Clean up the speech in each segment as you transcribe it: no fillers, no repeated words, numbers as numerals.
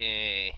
Okay.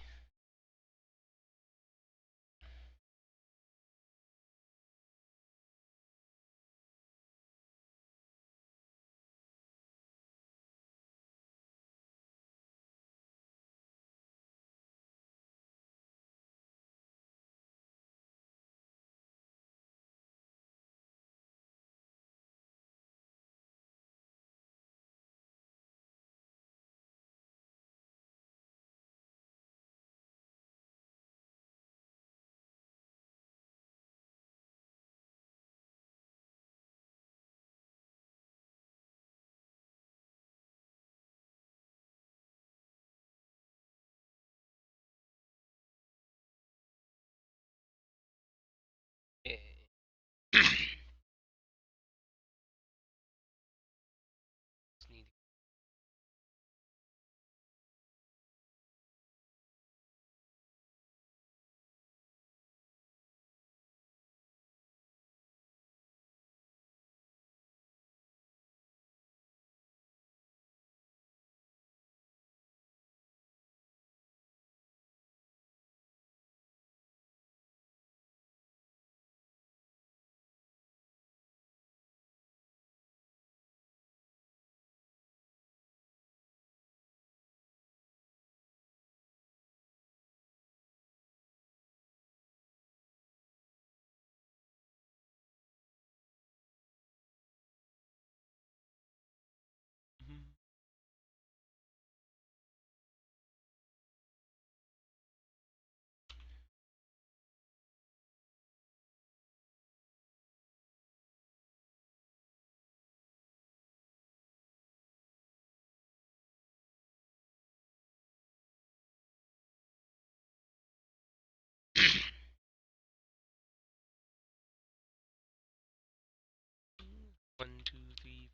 One, two, three.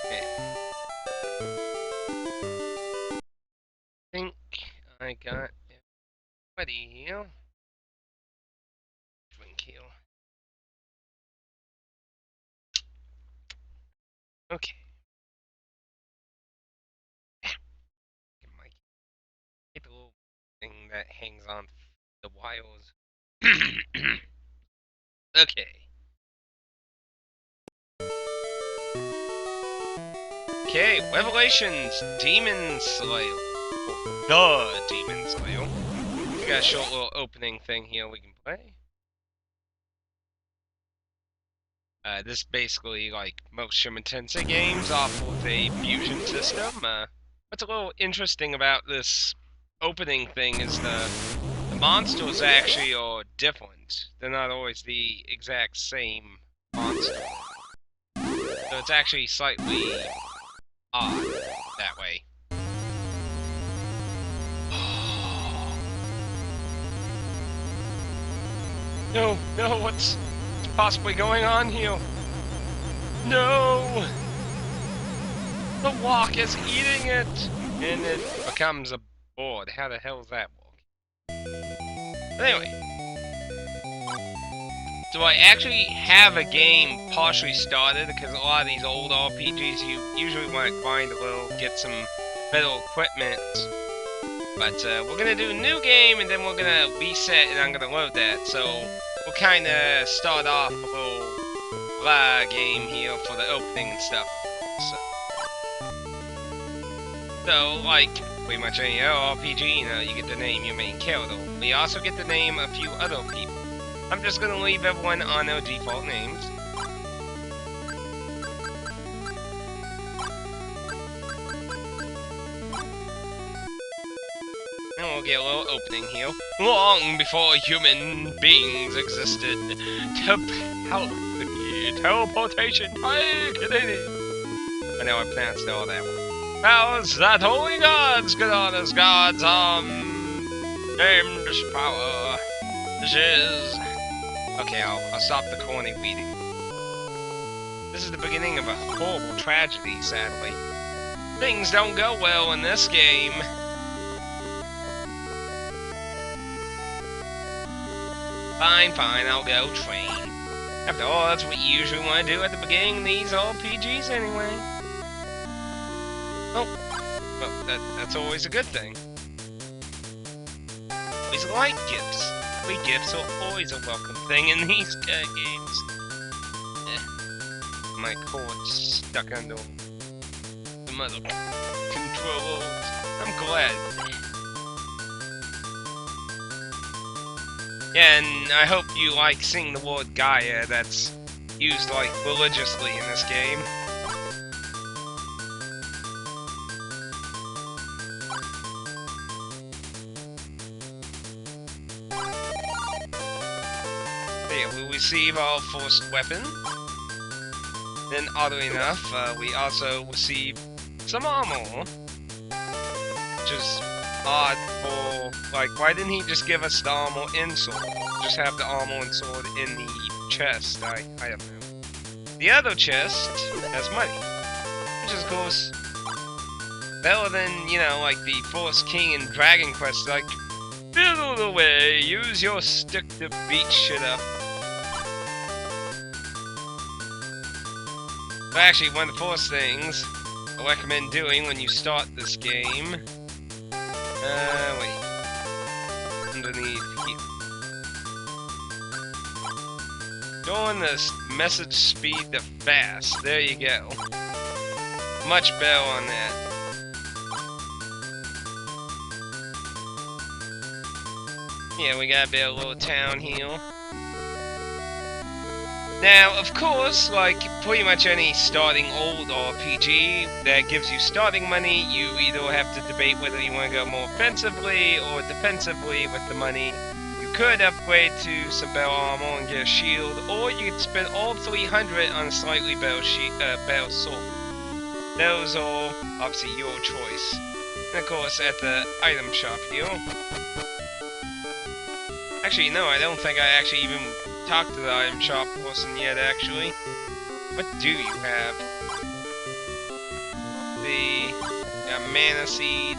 Okay. I think I got it ready here. Drink here. Okay. Get my get the little thing that hangs on the wires. Okay. Okay, Revelations, Demon Slayer. The Demon Slayer. We got a short little opening thing here we can play. This basically, like most Shimon Tensei games, off with a fusion system. What's a little interesting about this opening thing is the monsters actually are different. They're not always the exact same monster. So it's actually slightly odd that way. No, no, what's possibly going on here? No! The walk is eating it! And it becomes a board. How the hell is that walk? But anyway. So I actually have a game partially started, because a lot of these old RPGs you usually want to grind a little, get some better equipment. But we're gonna do a new game, and then we're gonna reset, and I'm gonna load that. So we'll kind of start off a little game here for the opening and stuff. So like pretty much any RPG, you know, you get to name your main character. But you also get to name a few other people. I'm just gonna leave everyone on their default names. And we'll get a little opening here. Long before human beings existed, teleportation, I know I pronounced all that one. Powers that only gods could honor, gods named power. This is... Okay, I'll stop the corny reading. This is the beginning of a horrible tragedy, sadly. Things don't go well in this game. Fine, I'll go train. After all, that's what you usually want to do at the beginning of these RPGs anyway. Oh, well, that's always a good thing. Always like gifts. Free gifts are always a welcome thing in these games. My cord's stuck under some other controls. I'm glad. Yeah, and I hope you like seeing the word Gaia that's used, like, religiously in this game. Yeah, we receive our first weapon. Then, oddly enough, we also receive some armor. Which is odd for, like, why didn't he just give us the armor and sword? Just have the armor and sword in the chest, I don't know. The other chest has money. Which is, of course, better than, you know, like the Forest King and Dragon Quest, like, fiddle away, use your stick to beat shit up. But actually, one of the first things I recommend doing when you start this game... wait. Underneath here. Going this message speed to fast. There you go. Much better on that. Yeah, we got a bit of a little town here. Now, of course, like pretty much any starting old RPG that gives you starting money, you either have to debate whether you want to go more offensively or defensively with the money. You could upgrade to some better armor and get a shield, or you could spend all 300 on a slightly better sword. Those are obviously your choice. And of course, at the item shop here. Actually, no, I don't think I actually even talked to the item shop person yet, actually. What do you have? The mana seed,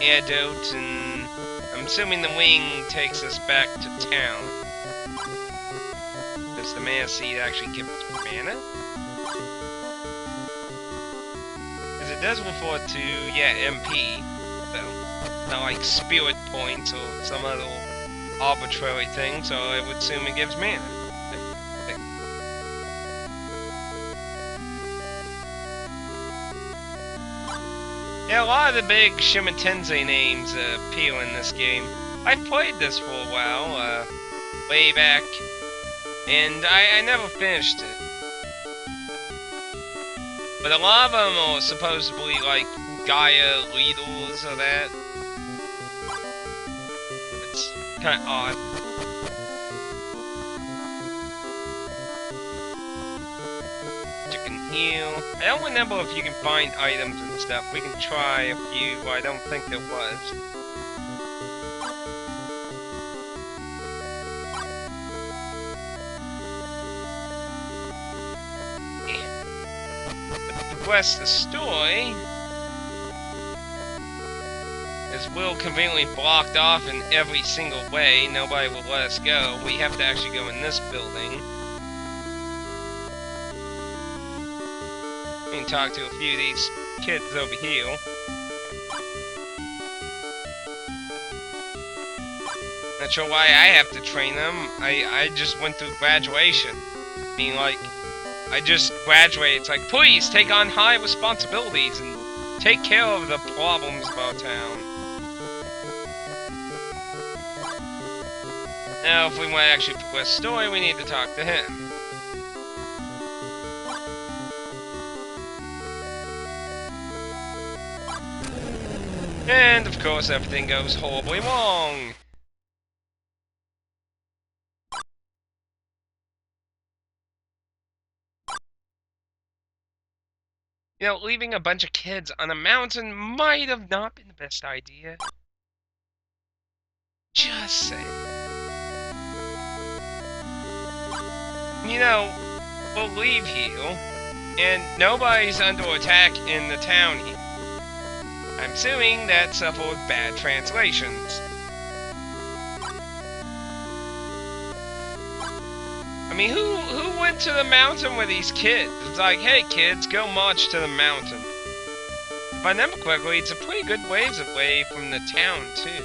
antidote, and I'm assuming the wing takes us back to town. Does the mana seed actually give us mana? Because it does refer to, yeah, MP, so not like spirit points or some other arbitrary thing, so I would assume it gives mana. Yeah, a lot of the big Shimitense names appear in this game. I've played this for a while, way back, and I never finished it. But a lot of them are supposedly like Gaia leaders or that. It's kind of odd. Heal. I don't remember if you can find items and stuff. We can try a few. I don't think there was. The quest, the story, is well conveniently blocked off in every single way. Nobody will let us go. We have to actually go in this building. We can talk to a few of these kids over here. Not sure why I have to train them. I just went through graduation. I mean, like, I just graduated. It's like, please take on high responsibilities and take care of the problems of our town. Now, if we want to actually progress the story, we need to talk to him. And, of course, everything goes horribly wrong. You know, leaving a bunch of kids on a mountain might have not been the best idea. Just saying. You know, will leave heal, and nobody's under attack in the town here. I'm assuming that suffered bad translations. I mean, who went to the mountain with these kids? It's like, hey kids, go march to the mountain. If I remember correctly, it's a pretty good ways away from the town, too.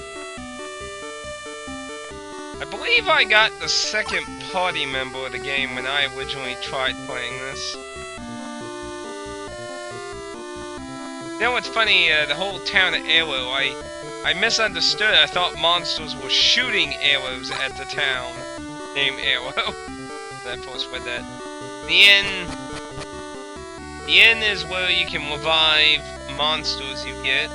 I believe I got the second party member of the game when I originally tried playing this. You know what's funny? The whole town of Arrow, I misunderstood. I thought monsters were shooting arrows at the town named Arrow. When I first read that. The inn is where you can revive monsters you get.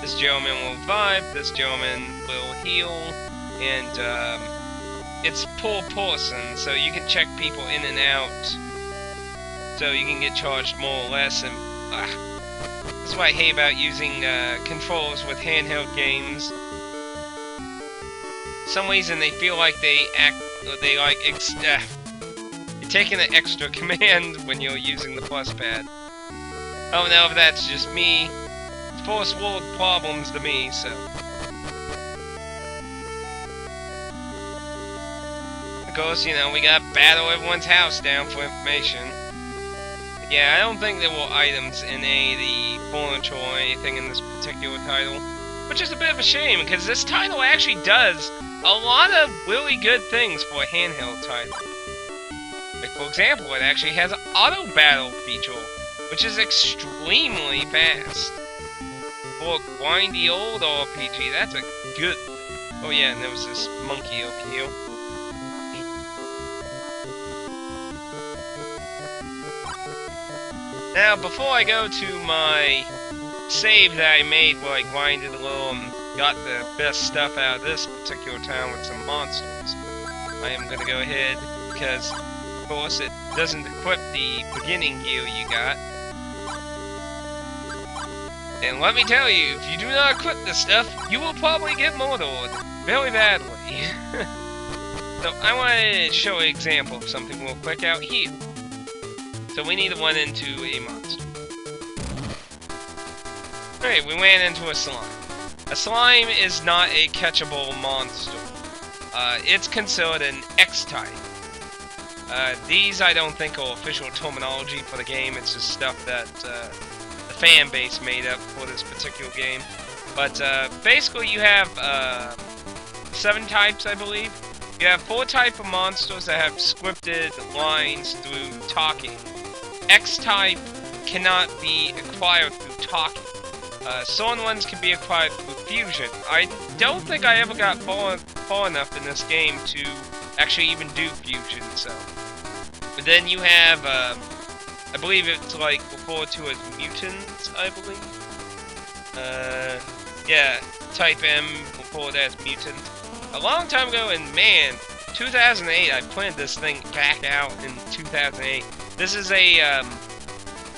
This gentleman will revive, this gentleman will heal, and it's per person, so you can check people in and out. So you can get charged more or less, and that's what I hate about using controls with handheld games. For some reason they feel like they they're taking an extra command when you're using the plus pad. Oh no, that's just me. It's first world problems to me, so. Of course, you know, we gotta battle everyone's house down for information. Yeah, I don't think there were items in any of the furniture or anything in this particular title. Which is a bit of a shame, because this title actually does a lot of really good things for a handheld title. Like, for example, it actually has an auto battle feature, which is extremely fast. For a grindy old RPG, that's a good thing. Oh yeah, and there was this monkey up here. Now, before I go to my save that I made where I grinded a little and got the best stuff out of this particular town with some monsters, I am going to go ahead, because of course it doesn't equip the beginning gear you got. And let me tell you, if you do not equip this stuff, you will probably get murdered very badly. So I want to show an example of something real quick out here. So we need to run into a monster. Alright, we ran into a slime. A slime is not a catchable monster. It's considered an X-type. These I don't think are official terminology for the game, it's just stuff that the fan base made up for this particular game. But basically you have 7 types, I believe. You have 4 types of monsters that have scripted lines through talking. X-type cannot be acquired through talking. Certain ones can be acquired through fusion. I don't think I ever got far enough in this game to actually even do fusion, so. But then you have, I believe it's like referred to as mutants, I believe. Yeah, type M referred as mutant. A long time ago, and man, 2008, I planned this thing back out in 2008. This is a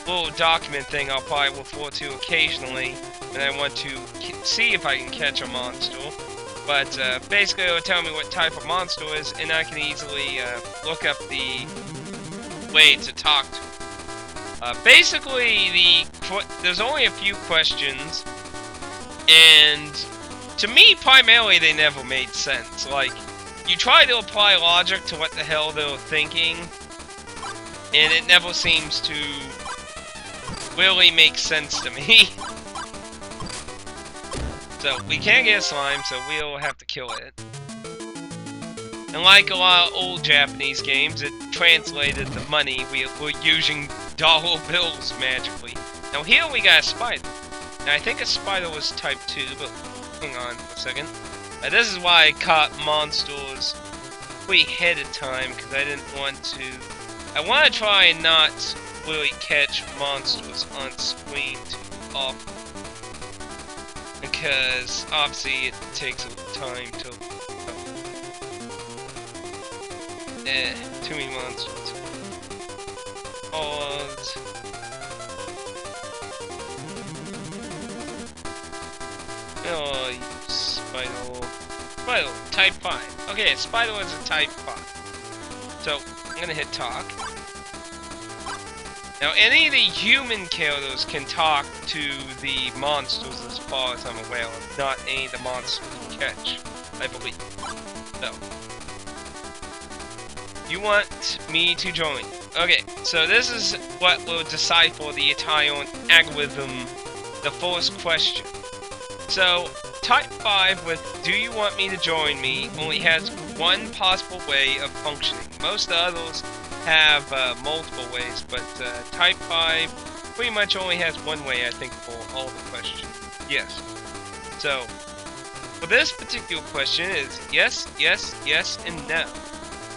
little document thing I'll probably refer to occasionally when I want to see if I can catch a monster. But basically it'll tell me what type of monster is, and I can easily look up the way to talk to. Basically, there's only a few questions, and to me, primarily, they never made sense. Like, you try to apply logic to what the hell they're thinking, and it never seems to really make sense to me. So, we can't get a slime, so we'll have to kill it. And like a lot of old Japanese games, it translated the money. We're using dollar bills magically. Now here we got a spider. Now I think a spider was type 2, but hang on for a second. This is why I caught monsters way ahead of time, because I didn't want to... I want to try and not really catch monsters on screen too often. Because obviously it takes a little time to... too many monsters. Pause. Oh, you spider. Spider, type 5. Okay, spider is a type 5. So, I'm gonna hit talk. Now, any of the human killers can talk to the monsters as far as I'm aware of. Not any of the monsters can catch, I believe. So, you want me to join? Okay, so this is what will decide for the entire algorithm, the first question. So, type 5 with "do you want me to join me" only has one possible way of functioning. Most others have multiple ways, but type 5 pretty much only has one way, I think, for all the questions. Yes. So, for this particular question is yes, yes, yes, and no.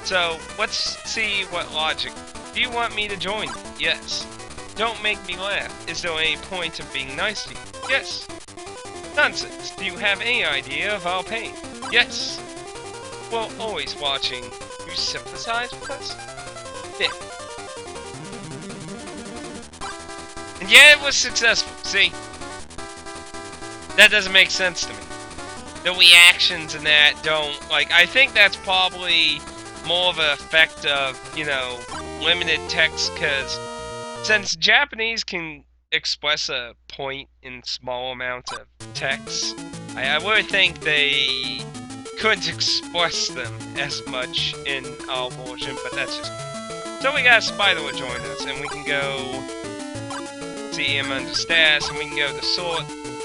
So, let's see what logic. Do you want me to join you? Yes. Don't make me laugh. Is there any point of being nice to you? Yes. Nonsense. Do you have any idea of our pain? Yes. Well, always watching. You sympathize with us? Yeah. And yeah, it was successful. See? That doesn't make sense to me. The reactions in that don't, like, I think that's probably more of an effect of, you know, limited text, because since Japanese can express a point in small amount of text, I would think they couldn't express them as much in our version, but that's just... So we got Spider will join us, and we can go see him under stats, and we can go to Sword,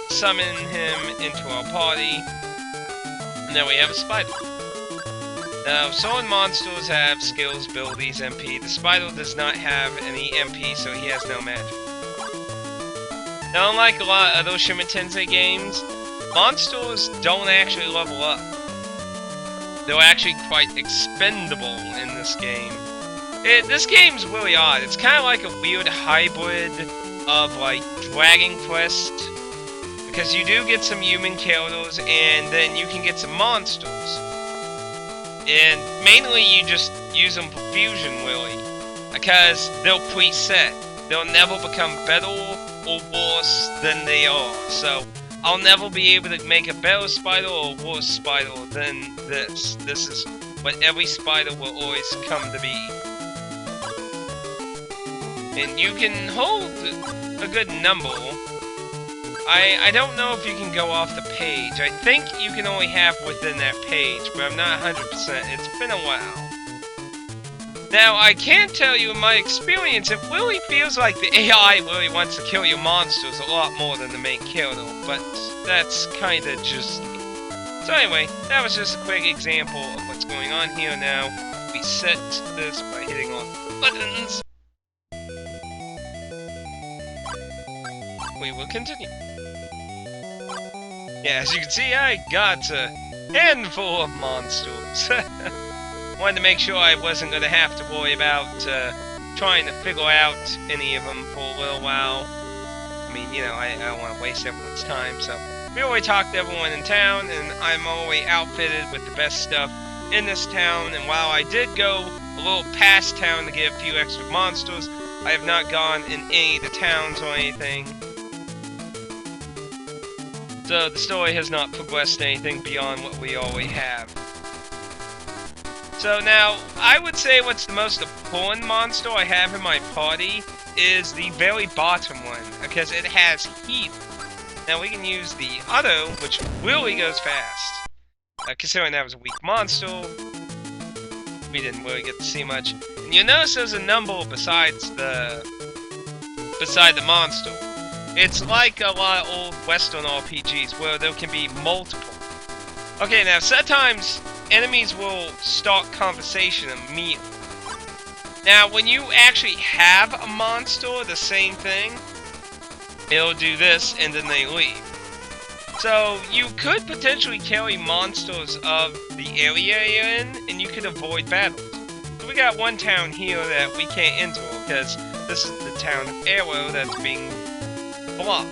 summon him into our party, and then we have a Spider. Now, Sword monsters have skills, abilities, MP. The Spider does not have any MP, so he has no magic. Now, unlike a lot of other Shin Tensei games, monsters don't actually level up. They're actually quite expendable in this game. This game's really odd. It's kind of like a weird hybrid of, like, Dragon Quest, because you do get some human characters, and then you can get some monsters. And mainly you just use them for fusion, really, because they'll preset. They'll never become better or worse than they are. So I'll never be able to make a better spider or a worse spider than this. This is what every spider will always come to be. And you can hold a good number. I don't know if you can go off the page. I think you can only have within that page, but I'm not 100%. It's been a while. Now, I can tell you in my experience, it really feels like the AI really wants to kill your monsters a lot more than the main character, but that's kinda just... So anyway, that was just a quick example of what's going on here now. We set this by hitting all the buttons. We will continue. Yeah, as you can see, I got a handful of monsters. Wanted to make sure I wasn't going to have to worry about trying to figure out any of them for a little while. I mean, you know, I don't want to waste everyone's time, so... We already talked to everyone in town, and I'm already outfitted with the best stuff in this town, and while I did go a little past town to get a few extra monsters, I have not gone in any of the towns or anything. So the story has not progressed anything beyond what we already have. So now, I would say what's the most important monster I have in my party is the very bottom one, because it has heat. Now we can use the auto, which really goes fast. Considering that was a weak monster, we didn't really get to see much. And you'll notice there's a number beside the monster. It's like a lot of old Western RPGs where there can be multiple. Okay, now sometimes enemies will start conversation immediately. Now, when you actually have a monster, the same thing, it'll do this and then they leave. So you could potentially carry monsters of the area you're in, and you could avoid battles. So we got one town here that we can't enter because this is the town of Arrow that's being blocked.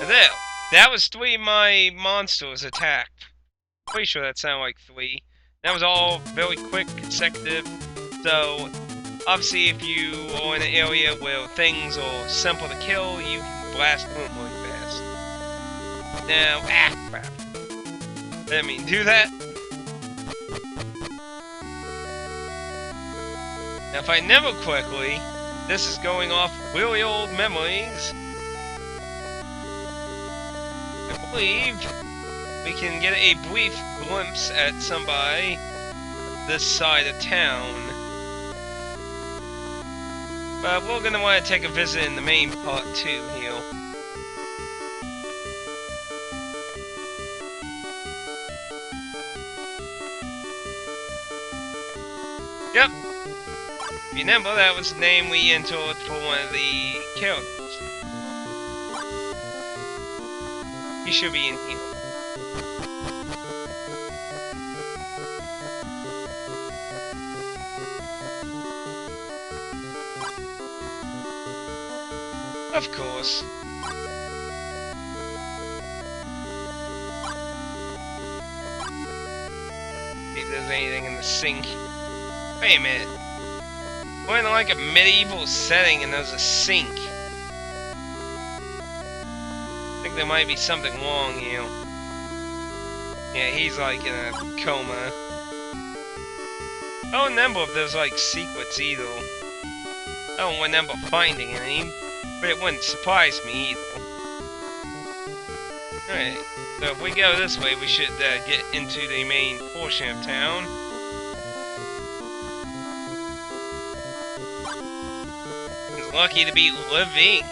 There. That was 3 of my monsters attacked. Pretty sure that sounded like 3. That was all very quick, consecutive. So, obviously, if you are in an area where things are simple to kill, you can blast them really fast. Now, crap. I didn't mean to do that. Now, if I remember correctly, this is going off really old memories. I believe we can get a brief glimpse at somebody this side of town. But we're gonna want to take a visit in the main part too here. Yep. Remember, that was the name we entered for one of the characters. He should be in here. Of course. See if there's anything in the sink. Wait a minute. We're in like a medieval setting and there's a sink. I think there might be something wrong here. Yeah, he's like in a coma. I don't remember if there's like secrets either. I don't remember finding any, but it wouldn't surprise me either. Alright, so if we go this way, we should get into the main portion of town. He's lucky to be living.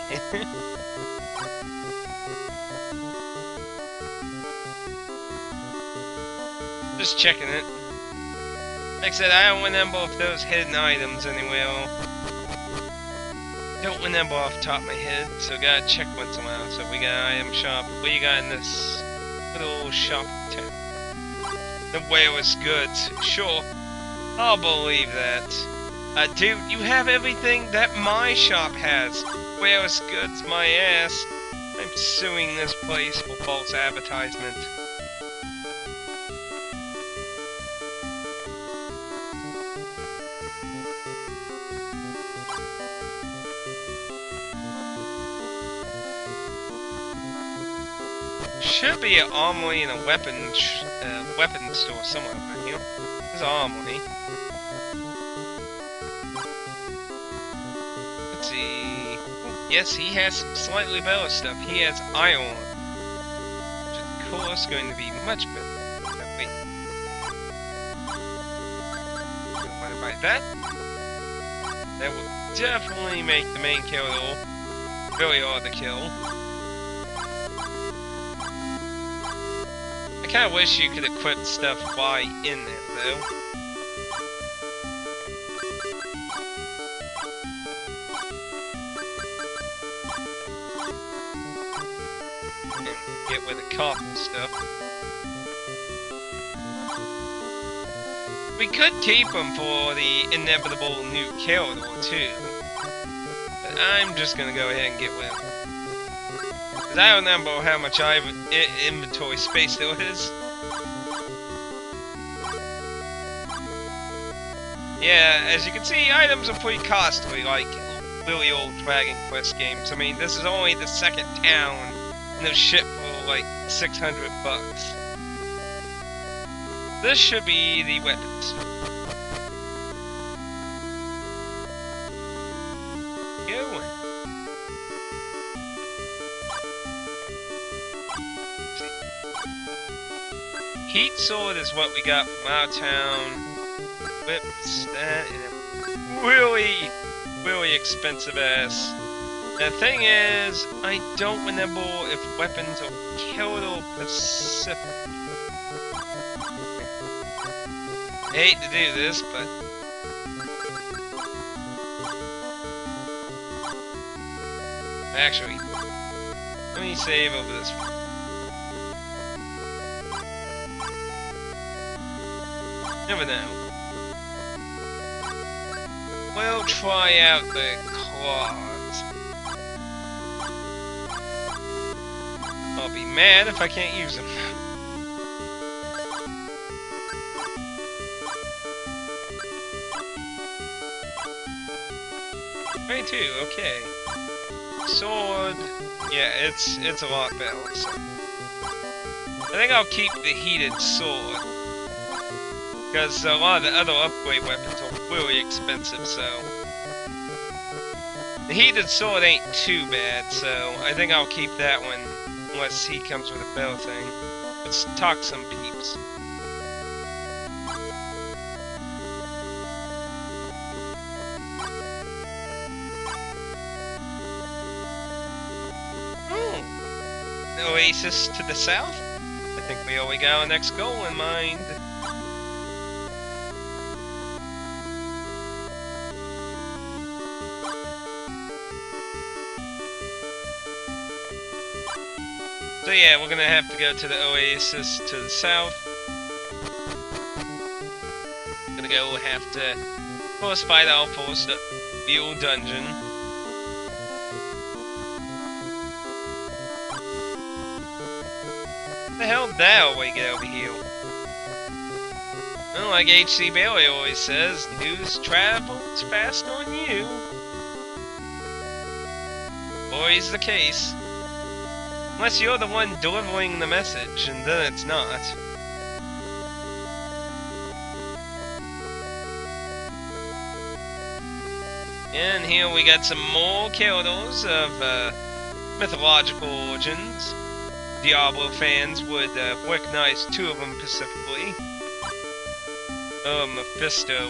Just checking it. Like I said, I don't remember if there's hidden items anywhere. Don't remember off the top of my head, so gotta check once in a while. So we got an item shop. What you got in this little shop town? The warehouse goods. Sure, I'll believe that. Dude, you have everything that my shop has. Warehouse goods, my ass. I'm suing this place for false advertisement. Should be an armory and a weapon store somewhere around here. There's an armory. Let's see. Yes, he has some slightly better stuff. He has iron, which is of course going to be much better. Wait. Want to buy that? That will definitely make the main character very hard to kill. I kinda wish you could equip stuff while in there, though. And get with the cop and stuff. We could keep them for the inevitable new character, too. But I'm just gonna go ahead and get with them. I don't remember how much inventory space there is. Yeah, as you can see, items are pretty costly, like really old Dragon Quest games. I mean, this is only the second town, and they're shipped for like 600 bucks. This should be the weapons. Go. Heat sword is what we got from our town. Whips that in a really, really expensive ass. The thing is, I don't remember if weapons are killed or Pacific. I hate to do this, but actually, let me save over this. Never know. We'll try out the claws. I'll be mad if I can't use them. Me too, okay. Sword, yeah, it's a lot better. So. I think I'll keep the heated sword. Because a lot of the other upgrade weapons are really expensive, so... The heated sword ain't too bad, so I think I'll keep that one, unless he comes with a better thing. Let's talk some peeps. The oasis to the south? I think we already got our next goal in mind. So yeah, we're gonna have to go to the oasis to the south. Gonna go have to first fight our first real dungeon. The hell that way get over here? Well, like H.C. Bailey always says, news travels fast on you. Always the case. Unless you're the one delivering the message, and then it's not. And here we got some more characters of mythological origins. Diablo fans would recognize two of them specifically. Oh, Mephisto.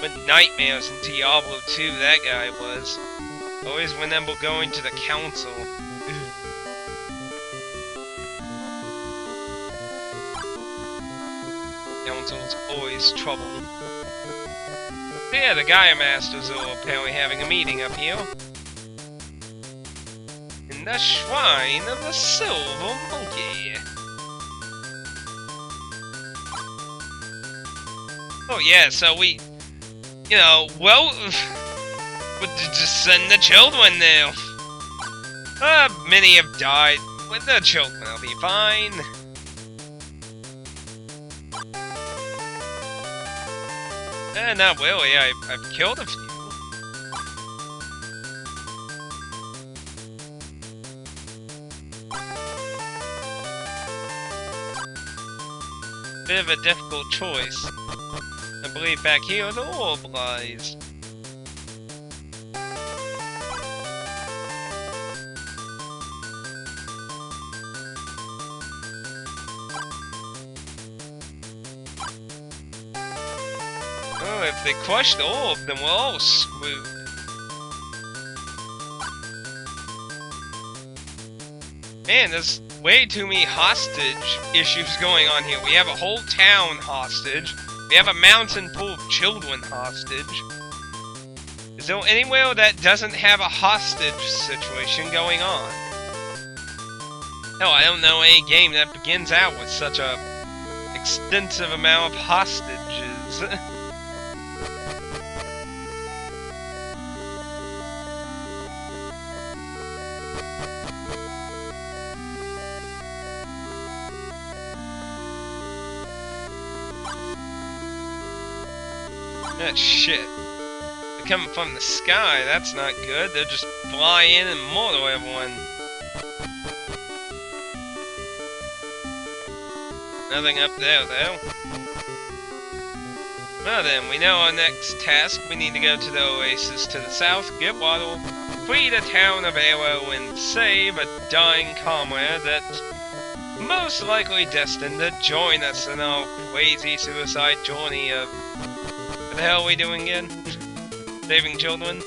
What nightmares in Diablo 2 that guy was. Always remember going to the council. Council's always trouble. So yeah, the Gaia Masters are apparently having a meeting up here. In the Shrine of the Silver Monkey. Oh yeah, so we... You know, well... we'll just send the children now. Many have died. With the children, will be fine. Not really. I've killed a few. Bit of a difficult choice. I believe back here the orb lies. Oh, if they crush the orb, then we're all screwed. Man, there's way too many hostage issues going on here. We have a whole town hostage. We have a mountain full of children hostage. Is there anywhere that doesn't have a hostage situation going on? Hell, I don't know any game that begins out with such a extensive amount of hostages. Ah, shit. They're coming from the sky, that's not good. They'll just fly in and murder everyone. Nothing up there, though. Well then, we know our next task. We need to go to the oasis to the south, get water, free the town of Arrow, and save a dying comrade that's most likely destined to join us in our crazy suicide journey of... What the hell are we doing again? Saving children?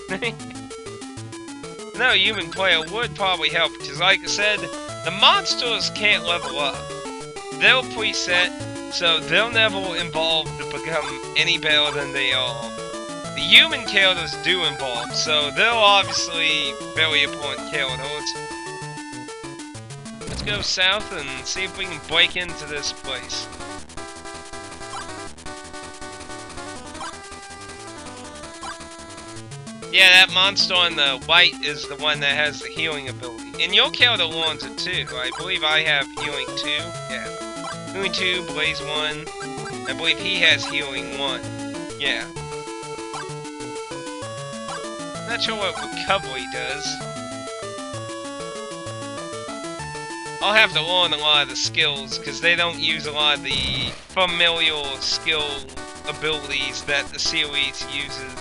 No human player would probably help, because like I said, the monsters can't level up. They'll preset, so they'll never evolve to become any better than they are. The human characters do evolve, so they're obviously very important characters. Let's go south and see if we can break into this place. Yeah, that monster on the right is the one that has the healing ability. And your character learns it too. I believe I have healing 2. Yeah. Healing 2, Blaze 1. I believe he has healing 1. Yeah. Not sure what recovery does. I'll have to learn a lot of the skills, because they don't use a lot of the familial skill abilities that the series uses.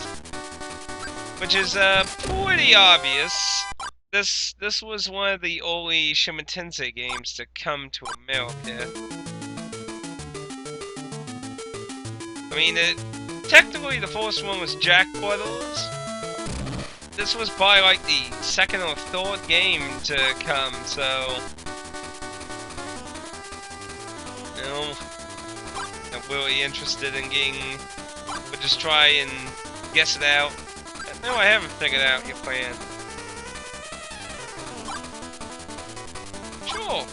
Which is, pretty obvious. This was one of the early Shin Tensei games to come to America. I mean, technically the first one was Jack Brothers. This was probably like the second or third game to come, so... You know, I'm really interested in getting... We'll just try and guess it out. No, I haven't figured out your plan. Sure.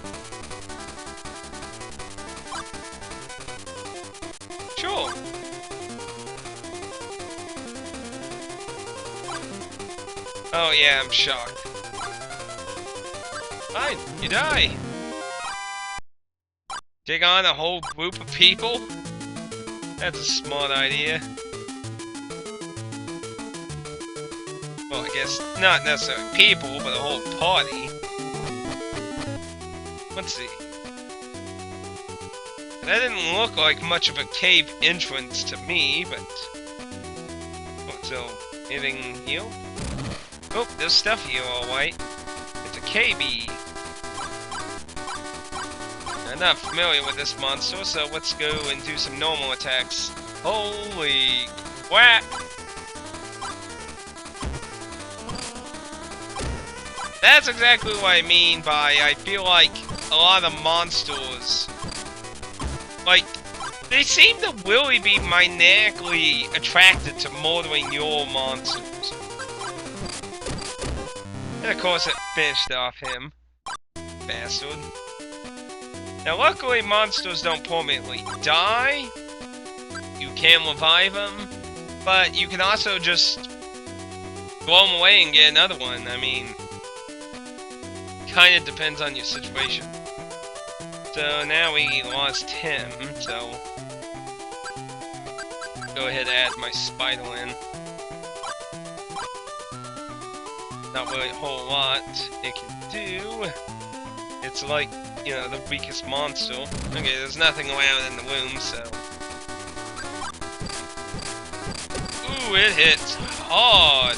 Sure. Oh yeah, I'm shocked. Fine, you die. Take on a whole group of people? That's a smart idea. Well, I guess not necessarily people, but a whole party. Let's see. That didn't look like much of a cave entrance to me, but... Oh, so, anything here? Oh, there's stuff here, alright. It's a KB. I'm not familiar with this monster, so let's go and do some normal attacks. Holy crap! That's exactly what I mean by I feel like a lot of monsters, like, they seem to really be maniacally attracted to murdering your monsters. And of course it finished off him. Bastard. Now luckily monsters don't permanently die. You can revive them, but you can also just blow them away and get another one. I mean, kinda depends on your situation. So now we lost him, so go ahead and add my spider in. Not really a whole lot it can do. It's like, you know, the weakest monster. Okay, there's nothing around in the room, so... Ooh, it hits hard!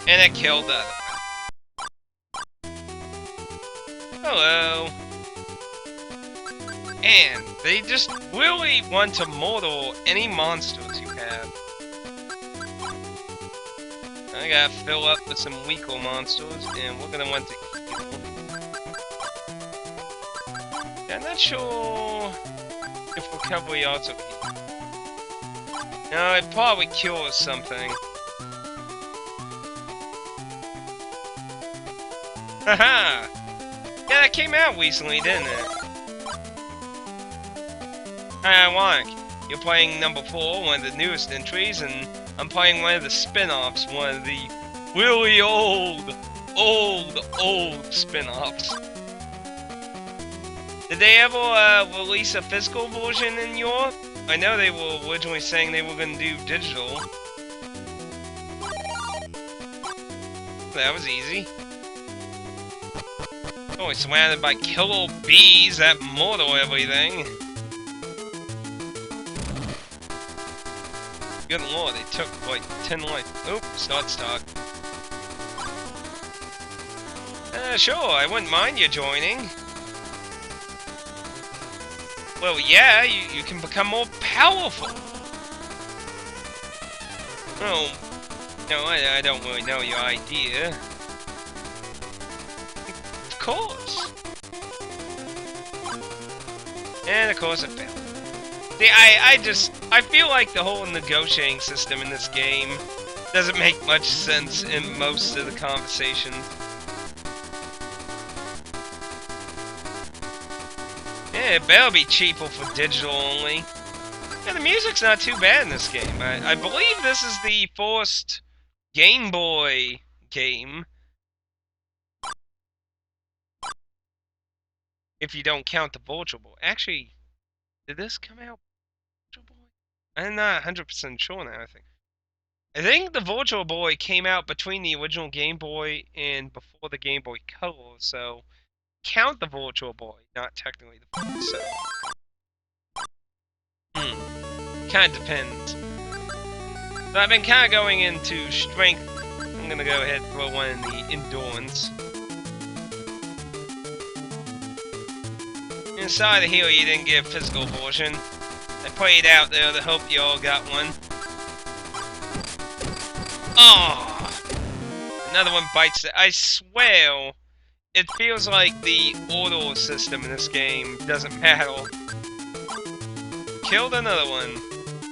And it killed that. Hello. And they just really want to murder any monsters you have. I gotta fill up with some weaker monsters, and we're gonna want to heal. I'm not sure if recovery also heals. No, it probably cures something. Haha! Yeah, that came out recently, didn't it? Hi, ironic. You're playing number 4, one of the newest entries, and I'm playing one of the spin-offs, one of the really old spin-offs. Did they ever release a physical version in Europe? I know they were originally saying they were gonna do digital. That was easy. Oh, it's surrounded by killer bees that murder everything. Good lord, they took like 10 life. Oop, start. Sure, I wouldn't mind you joining. Well, yeah, you can become more powerful. Oh, no, I don't really know your idea. Of course. And of course it failed. See, I feel like the whole negotiating system in this game doesn't make much sense in most of the conversation. Yeah, it better be cheaper for digital only. Yeah, the music's not too bad in this game. I believe this is the first Game Boy game. If you don't count the Virtual Boy. Actually, did this come out Virtual Boy? I'm not 100% sure now, I think the Virtual Boy came out between the original Game Boy and before the Game Boy Color, so count the Virtual Boy, not technically the voice, so... Kinda depends. So I've been kinda going into strength. I'm gonna go ahead and throw one in the endurance. Inside the hero, you didn't get a physical version. I played out there to hope you all got one. Oh, another one bites it. I swear, it feels like the auto system in this game doesn't matter. Killed another one.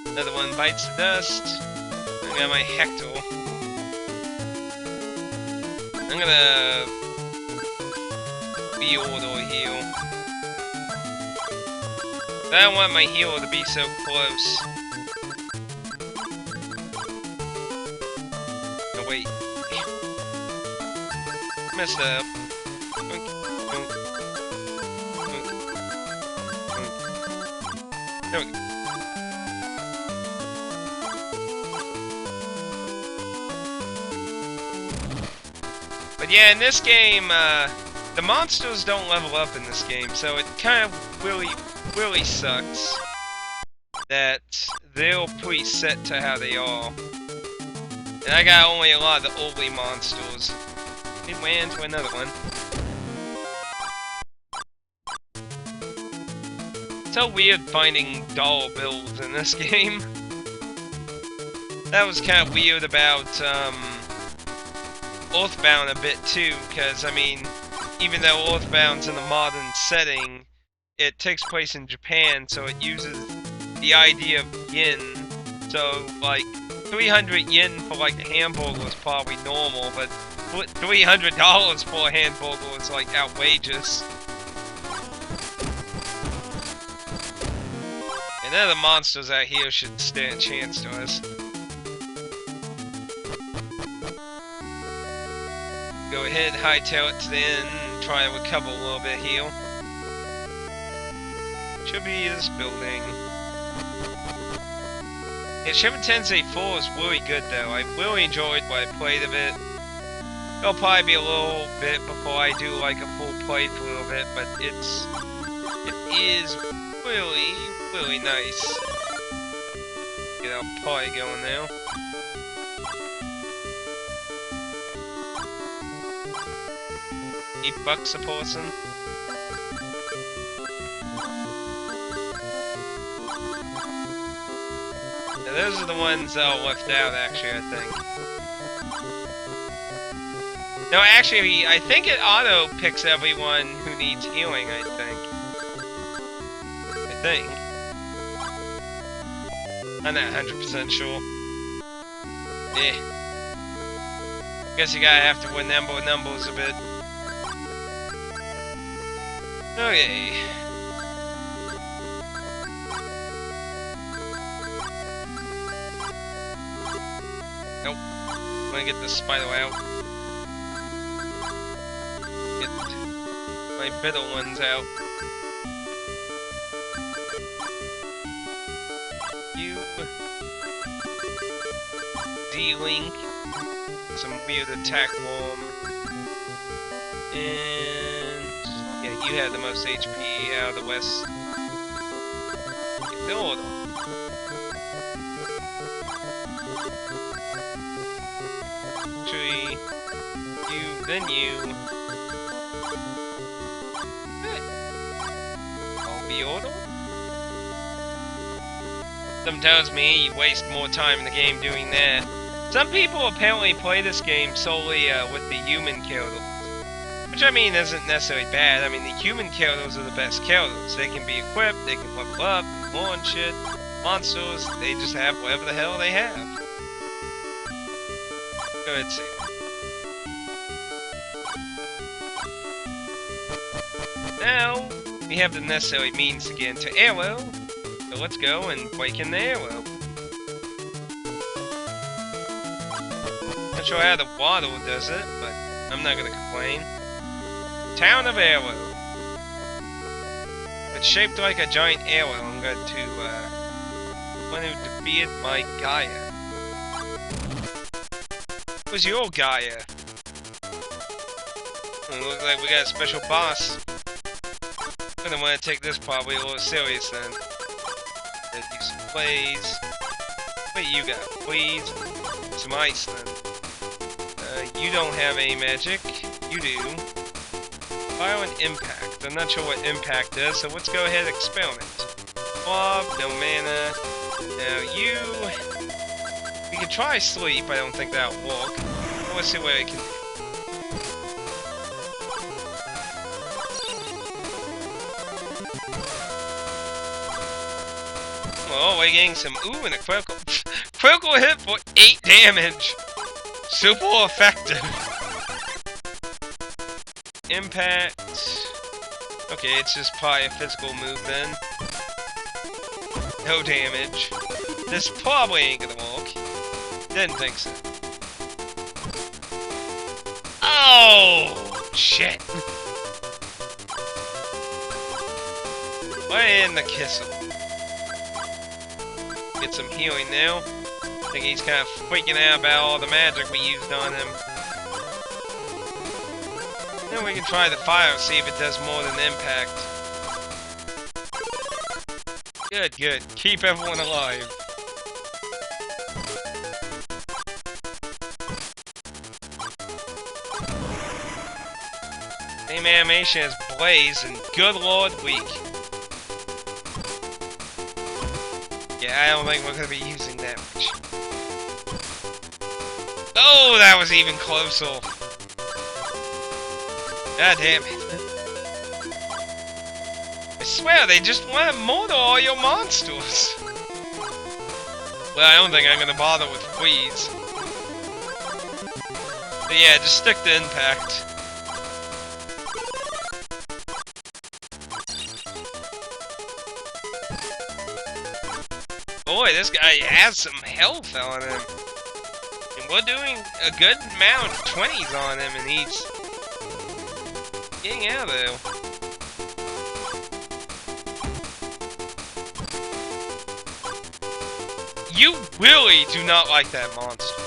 Another one bites the dust. I got my Hector. I'm gonna be auto heal. I don't want my healer to be so close. No, wait. Messed up. There we go. But yeah, in this game, the monsters don't level up in this game, so it kind of really sucks that they're preset to how they are. And I got only a lot of the early monsters. We ran into another one. It's so weird finding dollar bills in this game. That was kind of weird about Earthbound a bit too, because I mean, even though Earthbound's in the modern setting, it takes place in Japan, so it uses the idea of yen. So like 300 yen for like a hamburger is probably normal, but $300 for a hamburger is like outrageous. And none of the monsters out here should stand a chance to us. Go ahead, hightail it to the end, and try to recover a little bit here. Should be this building. Yeah, Shin Tensei 4 is really good though. I really enjoyed what I played of it. It'll probably be a little bit before I do like a full playthrough of it, but it is really nice. Get our party going now. $8 a person. Now those are the ones that are left out, actually, I think. No, actually, I think it auto picks everyone who needs healing, I think. I'm not 100% sure. Eh. Guess you gotta have to remember numbers a bit. Okay. Nope. I'm gonna get the spider out. Get my bitter ones out. You. D-Link. Some weird attack worm. And... yeah, you have the most HP out of the west. Build. Actually, you, then you. I'll be order. Some tells me you waste more time in the game doing that. Some people apparently play this game solely with the human characters. Which, I mean, isn't necessarily bad. I mean, the human characters are the best characters. They can be equipped, they can level up, launch shit. Monsters, they just have whatever the hell they have. Go ahead and see. Now, we have the necessary means to get into Arrow. So let's go and break in the Arrow. Not sure how the water does it, but I'm not gonna complain. Town of Arrow. It's shaped like a giant arrow. I'm going to want to defeat my Gaia. Who's your Gaia? It looks like we got a special boss. I'm gonna want to take this probably a little serious then. Let's do some plays. What you got? Please. Some ice then. You don't have any magic. You do. Fire and impact. I'm not sure what impact is, so let's go ahead and experiment. Bob, no mana. Now you... We can try sleep, I don't think that'll work. Let's see what I can do. Oh, we're getting some... Ooh, and a critical... critical hit for 8 damage! Super effective! Impact... Okay, it's just probably a physical move then. No damage. This probably ain't gonna work. Didn't think so. Oh! Shit! We're in the Kissel. Get some healing now. I think he's kind of freaking out about all the magic we used on him. Then we can try the fire, see if it does more than impact. Good, good. Keep everyone alive. Same animation as Blaze, and good lord, weak. Yeah, I don't think we're gonna be using that much. Oh, that was even closer. God damn it. I swear, they just want to murder all your monsters. Well, I don't think I'm gonna bother with Freeze. But yeah, just stick to impact. Boy, this guy has some health on him. And we're doing a good amount, 20s on him, and he's getting out of there. You really do not like that monster.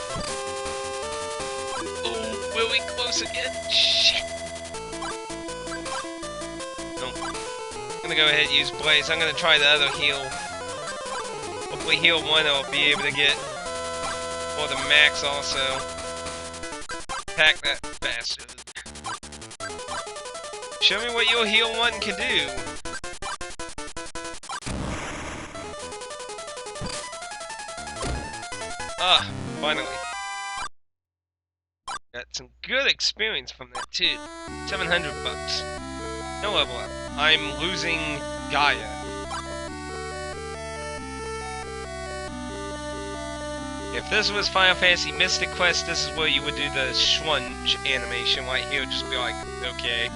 Oh, really close again? Shit. Nope. I'm gonna go ahead and use Blaze. I'm gonna try the other heal. Hopefully heal one, I'll be able to get for the max also. Pack that bastard. Show me what your heal one can do. Ah, finally. Got some good experience from that too. 700 bucks. No level up. I'm losing Gaia. If this was Final Fantasy Mystic Quest, this is where you would do the Schwunge animation right here, just be like, okay.